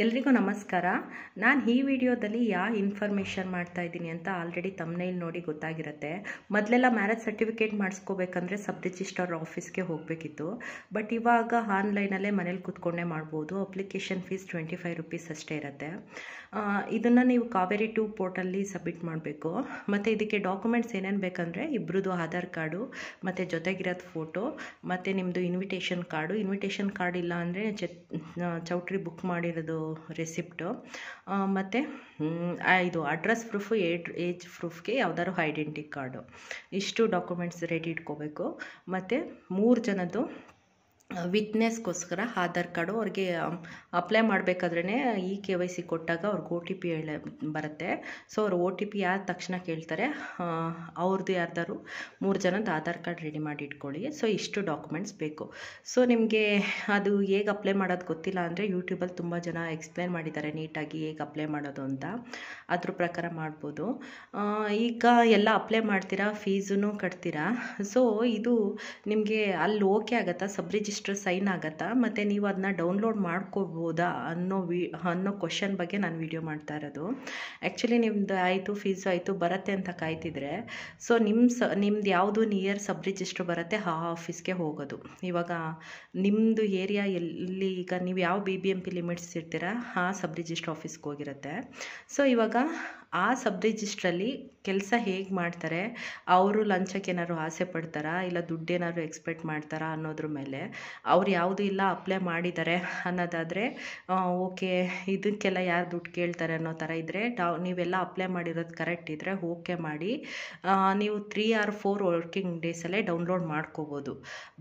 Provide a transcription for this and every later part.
ಎಲ್ರಿಗೂ ನಮಸ್ಕಾರ. ನಾನು ಈ ವಿಡಿಯೋದಲ್ಲಿ ಯಾವ ಇನ್ಫಾರ್ಮೇಷನ್ ಮಾಡ್ತಾ ಇದ್ದೀನಿ ಅಂತ ಆಲ್ರೆಡಿ ತಮ್ನೇಲ್ ನೋಡಿ ಗೊತ್ತಾಗಿರುತ್ತೆ. ಮೊದಲೆಲ್ಲ ಮ್ಯಾರೇಜ್ ಸರ್ಟಿಫಿಕೇಟ್ ಮಾಡಿಸ್ಕೋಬೇಕಂದ್ರೆ ಸಬ್ ರಿಜಿಸ್ಟ್ರಾರ್ ಆಫೀಸ್ಗೆ ಹೋಗಬೇಕಿತ್ತು. ಬಟ್ ಇವಾಗ ಆನ್ಲೈನಲ್ಲೇ ಮನೇಲಿ ಕೂತ್ಕೊಂಡೇ ಮಾಡ್ಬೋದು. ಅಪ್ಲಿಕೇಶನ್ ಫೀಸ್ 25 ರೂಪೀಸ್ ಅಷ್ಟೇ ಇರುತ್ತೆ. ಇದನ್ನು ನೀವು ಕಾವೇರಿ 2 ಪೋರ್ಟಲ್ಲಿ ಸಬ್ಮಿಟ್ ಮಾಡಬೇಕು. ಮತ್ತು ಇದಕ್ಕೆ ಡಾಕ್ಯುಮೆಂಟ್ಸ್ ಏನೇನು ಬೇಕಂದರೆ ಇಬ್ಬರದು ಆಧಾರ್ ಕಾರ್ಡು ಮತ್ತು ಜೊತೆಗಿರೋದು ಫೋಟೋ ಮತ್ತು ನಿಮ್ಮದು ಇನ್ವಿಟೇಷನ್ ಕಾರ್ಡ್ ಇಲ್ಲ ಅಂದರೆ ಚೌಟ್ರಿ ಬುಕ್ ಮಾಡಿರೋದು ರೆಸಿಪ್ಟು ಮತ್ತು ಇದು ಅಡ್ರೆಸ್ ಪ್ರೂಫು ಏಜ್ ಪ್ರೂಫ್ಗೆ ಯಾವ್ದಾದ್ರು ಐಡೆಂಟಿ ಕಾರ್ಡು, ಇಷ್ಟು ಡಾಕ್ಯುಮೆಂಟ್ಸ್ ರೆಡಿ ಇಟ್ಕೋಬೇಕು. ಮತ್ತು 3 ಜನದ್ದು ವಿಟ್ನೆಸ್ಗೋಸ್ಕರ ಆಧಾರ್ ಕಾರ್ಡು ಅವ್ರಿಗೆ ಅಪ್ಲೈ ಮಾಡಬೇಕಾದ್ರೇ KYC ಕೊಟ್ಟಾಗ ಅವ್ರಿಗೆ OTP ಬರುತ್ತೆ. ಸೊ ಅವ್ರು OTP ಯಾರ ತಕ್ಷಣ ಕೇಳ್ತಾರೆ, ಅವ್ರದ್ದು ಯಾರ್ದಾರು 3 ಜನದ ಆಧಾರ್ ಕಾರ್ಡ್ ರೆಡಿ ಮಾಡಿ ಇಟ್ಕೊಳ್ಳಿ. ಸೊ ಇಷ್ಟು ಡಾಕ್ಯುಮೆಂಟ್ಸ್ ಬೇಕು. ಸೊ ನಿಮಗೆ ಅದು ಹೇಗೆ ಅಪ್ಲೈ ಮಾಡೋದು ಗೊತ್ತಿಲ್ಲ ಅಂದರೆ ಯೂಟ್ಯೂಬಲ್ಲಿ ತುಂಬ ಜನ ಎಕ್ಸ್ಪ್ಲೇನ್ ಮಾಡಿದ್ದಾರೆ ನೀಟಾಗಿ ಹೇಗೆ ಅಪ್ಲೈ ಮಾಡೋದು ಅಂತ. ಅದ್ರ ಪ್ರಕಾರ ಮಾಡ್ಬೋದು. ಈಗ ಎಲ್ಲ ಅಪ್ಲೈ ಮಾಡ್ತೀರಾ, ಫೀಸೂ ಕಟ್ತೀರಾ. ಸೊ ಇದು ನಿಮಗೆ ಅಲ್ಲಿ ಓಕೆ ಆಗುತ್ತಾ, ಸಬ್ ರಿಜಿಸ್ಟ್ರಾರ್ ಸೈನ್ ಆಗುತ್ತಾ, ಮತ್ತು ನೀವು ಅದನ್ನ ಡೌನ್ಲೋಡ್ ಮಾಡ್ಕೋಬೋದಾ ಅನ್ನೋ ಕ್ವಶನ್ ಬಗ್ಗೆ ನಾನು ವಿಡಿಯೋ ಮಾಡ್ತಾ ಇರೋದು. ಆ್ಯಕ್ಚುಲಿ ನಿಮ್ಮದು ಆಯಿತು, ಫೀಸು ಆಯಿತು, ಬರುತ್ತೆ ಅಂತ ಕಾಯ್ತಿದ್ರೆ ಸೊ ನಿಮ್ದು ಯಾವುದು ನಿಯರ್ ಸಬ್ ರಿಜಿಸ್ಟ್ರ್ ಬರುತ್ತೆ ಆ ಆಫೀಸ್ಗೆ ಹೋಗೋದು. ಇವಾಗ ನಿಮ್ಮದು ಏರಿಯಾ ಎಲ್ಲಿ, ಈಗ ನೀವು ಯಾವ BBMP ಲಿಮಿಟ್ಸ್ ಇರ್ತೀರಾ ಆ ಸಬ್ ರಿಜಿಸ್ಟ್ರ್ ಆಫೀಸ್ಗೆ ಹೋಗಿರುತ್ತೆ. ಸೊ ಇವಾಗ ಆ ಸಬ್ ರಿಜಿಸ್ಟ್ರಲ್ಲಿ ಕೆಲಸ ಹೇಗೆ ಮಾಡ್ತಾರೆ, ಅವರು ಲಂಚಕ್ಕೆ ಏನಾದ್ರು ಆಸೆ ಪಡ್ತಾರಾ ಇಲ್ಲ ದುಡ್ಡೇನಾದ್ರು ಎಕ್ಸ್ಪೆಕ್ಟ್ ಮಾಡ್ತಾರಾ ಅನ್ನೋದ್ರ ಮೇಲೆ, ಅವ್ರು ಯಾವುದು ಇಲ್ಲ ಅಪ್ಲೈ ಮಾಡಿದ್ದಾರೆ ಅನ್ನೋದಾದರೆ ಓಕೆ, ಇದಕ್ಕೆಲ್ಲ ಯಾರು ದುಡ್ಡು ಕೇಳ್ತಾರೆ ಅನ್ನೋ ಥರ ಇದ್ದರೆ ನೀವೆಲ್ಲ ಅಪ್ಲೈ ಮಾಡಿರೋದು ಕರೆಕ್ಟ್ ಇದ್ದರೆ ಓಕೆ ಮಾಡಿ ನೀವು 3 or 4 ವರ್ಕಿಂಗ್ ಡೇಸಲ್ಲೇ ಡೌನ್ಲೋಡ್ ಮಾಡ್ಕೋಬೋದು.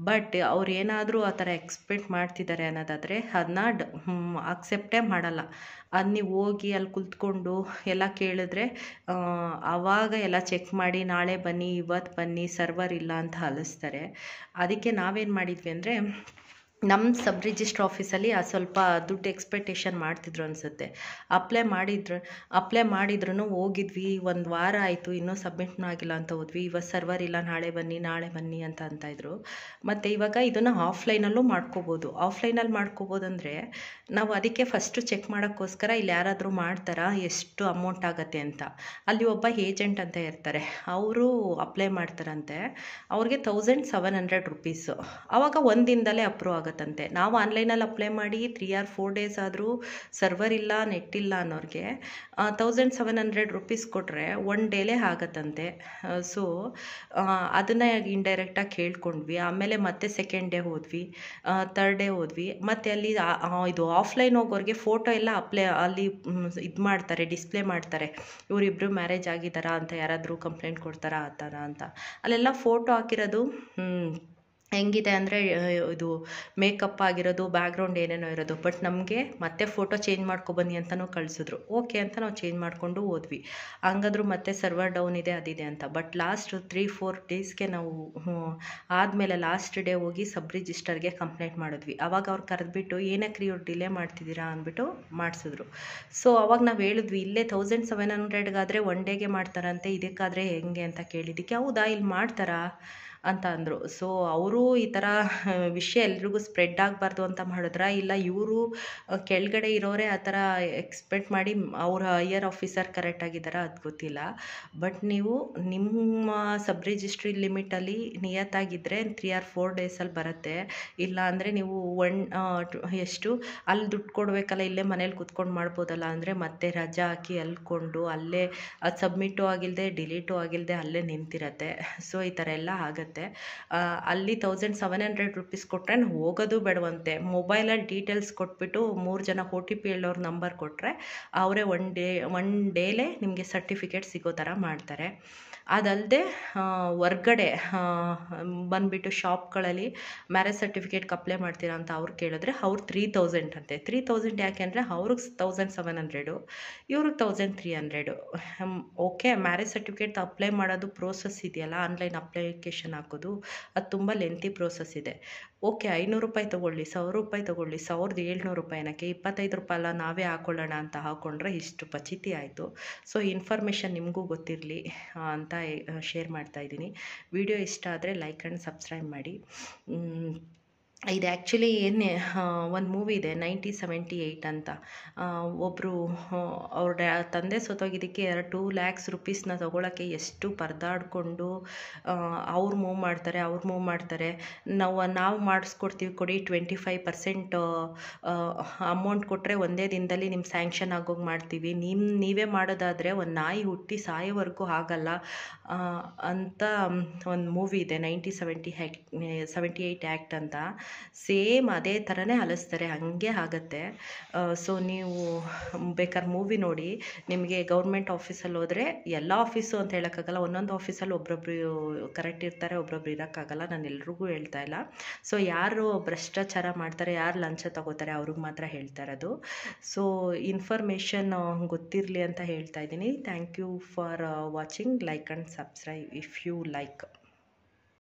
ಬಟ್ ಅವ್ರು ಏನಾದರೂ ಆ ಥರ ಎಕ್ಸ್ಪೆಕ್ಟ್ ಮಾಡ್ತಿದ್ದಾರೆ ಅನ್ನೋದಾದರೆ ಅದನ್ನ ಅಕ್ಸೆಪ್ಟೇ ಮಾಡಲ್ಲ. ಅದು ನೀವು ಹೋಗಿ ಅಲ್ಲಿ ಕುತ್ಕೊಂಡು ಎಲ್ಲ ಕೇಳಿದ್ರೆ ಆವಾಗ ಎಲ್ಲ ಚೆಕ್ ಮಾಡಿ ನಾಳೆ ಬನ್ನಿ, ಇವತ್ತು ಬನ್ನಿ, ಸರ್ವರ್ ಇಲ್ಲ ಅಂತ ಅಲಿಸ್ತಾರೆ. ಅದಕ್ಕೆ ನಾವೇನು ಮಾಡಿದ್ವಿ ಅಂದರೆ ನಮ್ಮ ಸಬ್ ರಿಜಿಸ್ಟ್ರ್ ಆಫೀಸಲ್ಲಿ ಸ್ವಲ್ಪ ದುಡ್ಡು ಎಕ್ಸ್ಪೆಕ್ಟೇಷನ್ ಮಾಡ್ತಿದ್ರು ಅನಿಸುತ್ತೆ. ಅಪ್ಲೈ ಮಾಡಿದ್ರು ಹೋಗಿದ್ವಿ, 1 ವಾರ ಆಯಿತು, ಇನ್ನೂ ಸಬ್ಮಿಟ್ನೂ ಆಗಿಲ್ಲ ಅಂತ ಹೋದ್ವಿ. ಇವತ್ತು ಸರ್ವರ್ ಇಲ್ಲ, ನಾಳೆ ಬನ್ನಿ ಅಂತ ಇದ್ರು. ಮತ್ತು ಇವಾಗ ಇದನ್ನು ಆಫ್ಲೈನಲ್ಲೂ ಮಾಡ್ಕೋಬೋದು. ಆಫ್ಲೈನಲ್ಲಿ ಮಾಡ್ಕೋಬೋದಂದರೆ ನಾವು ಅದಕ್ಕೆ ಫಸ್ಟು ಚೆಕ್ ಮಾಡೋಕ್ಕೋಸ್ಕರ ಇಲ್ಲಿ ಯಾರಾದರೂ ಮಾಡ್ತಾರಾ, ಎಷ್ಟು ಅಮೌಂಟ್ ಆಗುತ್ತೆ ಅಂತ. ಅಲ್ಲಿ ಒಬ್ಬ ಏಜೆಂಟ್ ಅಂತ ಇರ್ತಾರೆ, ಅವರು ಅಪ್ಲೈ ಮಾಡ್ತಾರಂತೆ. ಅವ್ರಿಗೆ 1700 ರೂಪೀಸು. ಆವಾಗ ಒಂದಿನದಲ್ಲೇ ಅಪ್ರೂವ್ ಆಗುತ್ತಂತೆ. ನಾವು ಆನ್ಲೈನಲ್ಲಿ ಅಪ್ಲೈ ಮಾಡಿ 3 or 4 ಡೇಸ್ ಆದರೂ ಸರ್ವರ್ ಇಲ್ಲ, ನೆಟ್ ಇಲ್ಲ ಅನ್ನೋರಿಗೆ 1700 ರೂಪೀಸ್ ಕೊಟ್ಟರೆ 1 ಡೇಲೇ ಆಗತ್ತಂತೆ. ಸೊ ಅದನ್ನು ಇಂಡೈರೆಕ್ಟಾಗಿ ಕೇಳ್ಕೊಂಡ್ವಿ. ಆಮೇಲೆ ಮತ್ತೆ 2nd ಡೇ ಹೋದ್ವಿ, 3rd ಡೇ ಹೋದ್ವಿ. ಮತ್ತು ಅಲ್ಲಿ ಇದು ಆಫ್ಲೈನ್ ಹೋಗೋರಿಗೆ ಫೋಟೋ ಎಲ್ಲ ಅಲ್ಲಿ ಇದು ಮಾಡ್ತಾರೆ, ಡಿಸ್ಪ್ಲೇ ಮಾಡ್ತಾರೆ. ಇವರಿಬ್ಬರು ಮ್ಯಾರೇಜ್ ಆಗಿದ್ದಾರಾ ಅಂತ ಯಾರಾದರೂ ಕಂಪ್ಲೇಂಟ್ ಕೊಡ್ತಾರಾ ಆ ಥರ ಅಂತ. ಅಲ್ಲೆಲ್ಲ ಫೋಟೋ ಹಾಕಿರೋದು ಹೆಂಗಿದೆ ಅಂದರೆ ಇದು ಮೇಕಪ್ ಆಗಿರೋದು, ಬ್ಯಾಕ್ಗ್ರೌಂಡ್ ಏನೇನೋ ಇರೋದು. ಬಟ್ ನಮಗೆ ಮತ್ತೆ ಫೋಟೋ ಚೇಂಜ್ ಮಾಡ್ಕೊಬನ್ನಿ ಅಂತಲೂ ಕಳಿಸಿದ್ರು. ಓಕೆ ಅಂತ ನಾವು ಚೇಂಜ್ ಮಾಡಿಕೊಂಡು ಹೋದ್ವಿ. ಹಂಗಾದ್ರೂ ಮತ್ತೆ ಸರ್ವರ್ ಡೌನ್ ಇದೆ, ಅದಿದೆ ಅಂತ. ಬಟ್ ಲಾಸ್ಟ್ 3-4 ಡೇಸ್ಗೆ ನಾವು ಆದಮೇಲೆ ಲಾಸ್ಟ್ ಡೇ ಹೋಗಿ ಸಬ್ ರಿಜಿಸ್ಟರ್ಗೆ ಕಂಪ್ಲೇಂಟ್ ಮಾಡಿದ್ವಿ. ಆವಾಗ ಅವ್ರು ಕರೆದ್ಬಿಟ್ಟು ಏನಕ್ಕೆ ಇವ್ರು ಡಿಲೇ ಮಾಡ್ತಿದ್ದೀರಾ ಅಂದ್ಬಿಟ್ಟು ಮಾಡಿಸಿದ್ರು. ಸೊ ಅವಾಗ ನಾವು ಹೇಳಿದ್ವಿ, ಇಲ್ಲೇ 1700ಗಾದರೆ 1 ಡೇಗೆ ಮಾಡ್ತಾರಂತೆ, ಇದಕ್ಕಾದರೆ ಹೆಂಗೆ ಅಂತ ಕೇಳಿದ್ದಕ್ಕೆ ಹೌದಾ ಇಲ್ಲಿ ಮಾಡ್ತಾರಾ ಅಂತ ಅಂದರು. ಸೊ ಅವರು ಈ ಥರ ವಿಷಯ ಎಲ್ರಿಗೂ ಸ್ಪ್ರೆಡ್ ಆಗಬಾರ್ದು ಅಂತ ಮಾಡಿದ್ರ, ಇಲ್ಲ ಇವರು ಕೆಳಗಡೆ ಇರೋರೇ ಆ ಥರ ಎಕ್ಸ್ಪೆಕ್ಟ್ ಮಾಡಿ ಅವ್ರ ಹೈಯರ್ ಆಫೀಸರ್ ಕರೆಕ್ಟಾಗಿದ್ದಾರಾ ಅದು ಗೊತ್ತಿಲ್ಲ. ಬಟ್ ನೀವು ನಿಮ್ಮ ಸಬ್ ರಿಜಿಸ್ಟ್ರಿ ಲಿಮಿಟಲ್ಲಿ ನಿಯತ್ತಾಗಿದ್ದರೆ 3 or 4 ಡೇಸಲ್ಲಿ ಬರುತ್ತೆ. ಇಲ್ಲ ಅಂದರೆ ನೀವು ಎಷ್ಟು ಅಲ್ಲಿ ದುಡ್ಡು ಕೊಡಬೇಕಲ್ಲ, ಇಲ್ಲೇ ಮನೇಲಿ ಕುತ್ಕೊಂಡು ಮಾಡ್ಬೋದಲ್ಲ ಅಂದರೆ ಮತ್ತೆ ರಜಾ ಹಾಕಿ ಅಲ್ಕೊಂಡು ಅಲ್ಲೇ ಅದು ಸಬ್ಮಿಟು ಆಗಿಲ್ಲದೆ ಡಿಲೀಟು ಆಗಿಲ್ಲದೆ ಅಲ್ಲೇ ನಿಂತಿರತ್ತೆ. ಸೊ ಈ ಥರ ಎಲ್ಲ ಆಗುತ್ತೆ. ಅಲ್ಲಿ 1700 ರೂಪೀಸ್ ಕೊಟ್ಟರೆ ನಾವು ಹೋಗೋದು ಬೇಡವಂತೆ. ಮೊಬೈಲಲ್ಲಿ ಡೀಟೇಲ್ಸ್ ಕೊಟ್ಬಿಟ್ಟು 3 ಜನ OTP ಹೇಳೋರು ನಂಬರ್ ಕೊಟ್ಟರೆ ಅವರೇ 1 ಡೇಲೇ ನಿಮಗೆ ಸರ್ಟಿಫಿಕೇಟ್ ಸಿಗೋ ಥರ ಮಾಡ್ತಾರೆ. ಅದಲ್ಲದೆ ಹೊರ್ಗಡೆ ಬಂದುಬಿಟ್ಟು ಶಾಪ್ಗಳಲ್ಲಿ ಮ್ಯಾರೇಜ್ ಸರ್ಟಿಫಿಕೇಟ್ಗೆ ಅಪ್ಲೈ ಮಾಡ್ತೀರಾ ಅಂತ ಅವ್ರು ಕೇಳಿದ್ರೆ ಅವ್ರು 3000 ಅಂತೆ. 3000 ಯಾಕೆ ಅಂದರೆ ಅವ್ರಿಗೆ 1700, ಇವ್ರಿಗೆ 1300. ಓಕೆ, ಮ್ಯಾರೇಜ್ ಸರ್ಟಿಫಿಕೇಟ್ ಅಪ್ಲೈ ಮಾಡೋದು ಪ್ರೋಸೆಸ್ ಇದೆಯಲ್ಲ, ಆನ್ಲೈನ್ ಅಪ್ಲಿಕೇಶನ್ ಹಾಕೋದು, ಅದು ತುಂಬ ಲೆಂತಿ ಪ್ರೋಸೆಸ್ ಇದೆ. ಓಕೆ, 500 ರೂಪಾಯಿ ತೊಗೊಳ್ಳಿ, 1000 ರೂಪಾಯಿ ತೊಗೊಳ್ಳಿ, 1700 ರೂಪಾಯಿ ಏನಕ್ಕೆ, 25 ರೂಪಾಯಿ ಅಲ್ಲ ನಾವೇ ಹಾಕೊಳ್ಳೋಣ ಅಂತ ಹಾಕ್ಕೊಂಡ್ರೆ ಇಷ್ಟು ಪಚಿತಿ ಆಯಿತು. ಸೊ ಇನ್ಫಾರ್ಮೇಷನ್ ನಿಮಗೂ ಗೊತ್ತಿರಲಿ ಅಂತ ಶೇರ್ ಮಾಡ್ತಾಯಿದ್ದೀನಿ. ವಿಡಿಯೋ ಇಷ್ಟ ಆದರೆ ಲೈಕ್ ಆ್ಯಂಡ್ ಸಬ್ಸ್ಕ್ರೈಬ್ ಮಾಡಿ. ಇದು ಆ್ಯಕ್ಚುಲಿ ಏನೇ ಒಂದು ಮೂವಿ ಇದೆ 1978 ಅಂತ. ಒಬ್ಬರು ಅವ್ರ ತಂದೆ ಸತ್ತೋಗಿದ್ದಕ್ಕೆ 2 ಲ್ಯಾಕ್ಸ್ ರುಪೀಸ್ನ ತೊಗೊಳಕ್ಕೆ ಎಷ್ಟು ಪರದಾಡಿಕೊಂಡು ಅವ್ರು ಮೂವ್ ಮಾಡ್ತಾರೆ. ನಾವು ಮಾಡಿಸ್ಕೊಡ್ತೀವಿ ಕೊಡಿ, 25% ಅಮೌಂಟ್ ಕೊಟ್ಟರೆ ಒಂದೇ ದಿನದಲ್ಲಿ ನಿಮ್ಮ ಸ್ಯಾಂಕ್ಷನ್ ಆಗೋಗಿ ಮಾಡ್ತೀವಿ, ನೀವೇ ಮಾಡೋದಾದರೆ ಒಂದು ನಾಯಿ ಹುಟ್ಟಿ ಸಾಯೋವರೆಗೂ ಆಗಲ್ಲ ಅಂತ ಒಂದು ಮೂವಿ ಇದೆ 1978 ಆ್ಯಕ್ಟ್ ಅಂತ. ಸೇಮ್ ಅದೇ ಥರನೇ ಅಲಿಸ್ತಾರೆ, ಹಾಗೆ ಆಗುತ್ತೆ. ಸೊ ನೀವು ಬೇಕಾದ್ರೆ ಮೂವಿ ನೋಡಿ. ನಿಮಗೆ ಗೌರ್ಮೆಂಟ್ ಆಫೀಸಲ್ಲಿ ಹೋದರೆ ಎಲ್ಲ ಆಫೀಸು ಅಂತ ಹೇಳೋಕ್ಕಾಗಲ್ಲ, ಒಂದೊಂದು ಆಫೀಸಲ್ಲಿ ಒಬ್ಬೊಬ್ರು ಕರೆಕ್ಟ್ ಇರ್ತಾರೆ, ಒಬ್ಬೊಬ್ರು ಇರೋಕ್ಕಾಗಲ್ಲ. ನಾನು ಎಲ್ರಿಗೂ ಹೇಳ್ತಾ ಇಲ್ಲ. ಸೊ ಯಾರು ಭ್ರಷ್ಟಾಚಾರ ಮಾಡ್ತಾರೆ, ಯಾರು ಲಂಚ ತಗೋತಾರೆ ಅವ್ರಿಗೆ ಮಾತ್ರ ಹೇಳ್ತಾ ಇರೋದು. ಸೊ ಇನ್ಫಾರ್ಮೇಷನ್ ಗೊತ್ತಿರಲಿ ಅಂತ ಹೇಳ್ತಾ ಇದ್ದೀನಿ. Thank you for watching. Like and subscribe if you like.